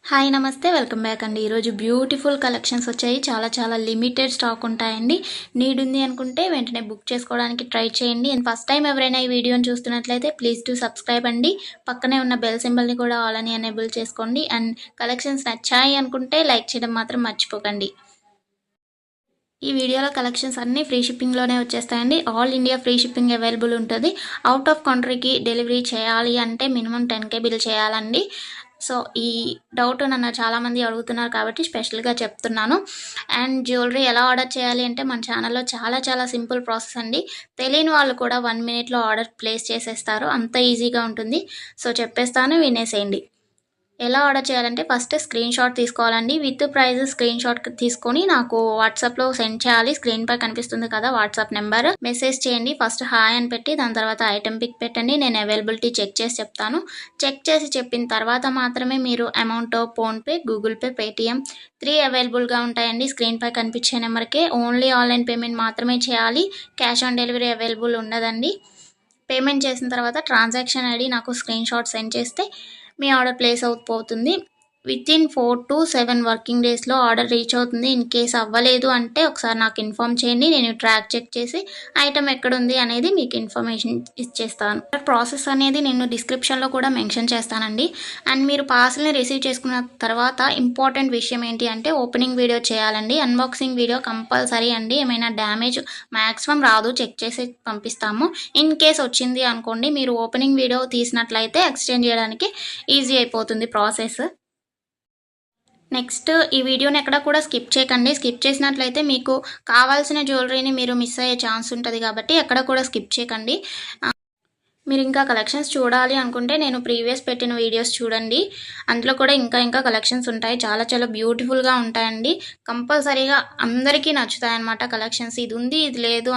Hi నమస్తే welcome back అండి. ఈరోజు బ్యూటిఫుల్ కలెక్షన్స్ వచ్చాయి. చాలా లిమిటెడ్ స్టాక్ ఉంటాయండి. నీడ్ ఉంది అనుకుంటే వెంటనే బుక్ చేసుకోవడానికి ట్రై చేయండి. అండ్ ఫస్ట్ టైం ఎవరైనా ఈ వీడియోని చూస్తున్నట్లయితే ప్లీజ్ టు సబ్స్క్రైబ్ అండి. పక్కనే ఉన్న బెల్ సింబల్ని కూడా ఆల్ అని ఎనేబుల్ చేసుకోండి. అండ్ కలెక్షన్స్ నచ్చాయి అనుకుంటే లైక్ చేయడం మాత్రం మర్చిపోకండి. ఈ వీడియోలో కలెక్షన్స్ అన్నీ ఫ్రీ షిప్పింగ్లోనే వచ్చేస్తాయండి. All India free shipping available ఉంటుంది. అవుట్ ఆఫ్ కంట్రీకి డెలివరీ చేయాలి అంటే మినిమం 10K బిల్ చేయాలండి. సో ఈ డౌట్ నన్ను చాలామంది అడుగుతున్నారు కాబట్టి స్పెషల్గా చెప్తున్నాను. అండ్ జ్యువెలరీ ఎలా ఆర్డర్ చేయాలి అంటే మన ఛానల్లో చాలా సింపుల్ ప్రాసెస్ అండి. తెలియని వాళ్ళు కూడా 1 మినిట్లో ఆర్డర్ ప్లేస్ చేసేస్తారు. అంత ఈజీగా ఉంటుంది. సో చెప్పేస్తాను, వినేసేయండి. ఎలా ఆర్డర్ చేయాలంటే ఫస్ట్ స్క్రీన్ షాట్ తీసుకోవాలండి. విత్ ప్రైస్ స్క్రీన్ షాట్ తీసుకొని నాకు వాట్సాప్లో సెండ్ చేయాలి. స్క్రీన్ పై కనిపిస్తుంది కదా వాట్సాప్ నెంబర్, మెసేజ్ చేయండి. ఫస్ట్ హాయ్ అని పెట్టి దాని తర్వాత ఐటెం పిక్ పెట్టండి. నేను అవైలబిలిటీ చెక్ చేసి చెప్తాను. చెక్ చేసి చెప్పిన తర్వాత మాత్రమే మీరు amount PhonePe, Google pay, Paytm 3 అవైలబుల్గా ఉంటాయండి. స్క్రీన్ పై కనిపించే నెంబర్కే ఓన్లీ ఆన్లైన్ పేమెంట్ మాత్రమే చేయాలి. క్యాష్ ఆన్ డెలివరీ అవైలబుల్ ఉండదండి. పేమెంట్ చేసిన తర్వాత ట్రాన్సాక్షన్ ఐడి నాకు స్క్రీన్ షాట్ సెండ్ చేస్తే మీ ఆర్డర్ ప్లేస్ అవుతుంది. వితిన్ 4 to 7 వర్కింగ్ డేస్లో ఆర్డర్ రీచ్ అవుతుంది. ఇన్ కేస్ అవ్వలేదు అంటే ఒకసారి నాకు ఇన్ఫామ్ చేయండి. నేను ట్రాక్ చెక్ చేసి ఐటమ్ ఎక్కడుంది అనేది మీకు ఇన్ఫర్మేషన్ ఇచ్చేస్తాను. ప్రాసెస్ అనేది నేను డిస్క్రిప్షన్లో కూడా మెన్షన్ చేస్తానండి. అండ్ మీరు పార్సల్ని రిసీవ్ చేసుకున్న తర్వాత ఇంపార్టెంట్ విషయం ఏంటి అంటే ఓపెనింగ్ వీడియో చేయాలండి. అన్బాక్సింగ్ వీడియో కంపల్సరీ అండి. ఏమైనా డ్యామేజ్ మ్యాక్సిమం రాదు, చెక్ చేసి పంపిస్తాము. ఇన్ కేస్ వచ్చింది అనుకోండి, మీరు ఓపెనింగ్ వీడియో తీసినట్లయితే ఎక్స్చేంజ్ చేయడానికి ఈజీ అయిపోతుంది ప్రాసెస్. నెక్స్ట్ ఈ వీడియోని ఎక్కడ కూడా స్కిప్ చేయకండి. స్కిప్ చేసినట్లయితే మీకు కావాల్సిన జ్యువెలరీని మీరు మిస్ అయ్యే ఛాన్స్ ఉంటుంది కాబట్టి ఎక్కడ కూడా స్కిప్ చేయకండి. మీరు ఇంకా కలెక్షన్స్ చూడాలి అనుకుంటే నేను ప్రీవియస్ పెట్టిన వీడియోస్ చూడండి. అందులో కూడా ఇంకా కలెక్షన్స్ ఉంటాయి. చాలా బ్యూటిఫుల్గా ఉంటాయండి. కంపల్సరీగా అందరికీ నచ్చుతాయి అన్నమాట కలెక్షన్స్. ఇది ఉంది ఇది లేదు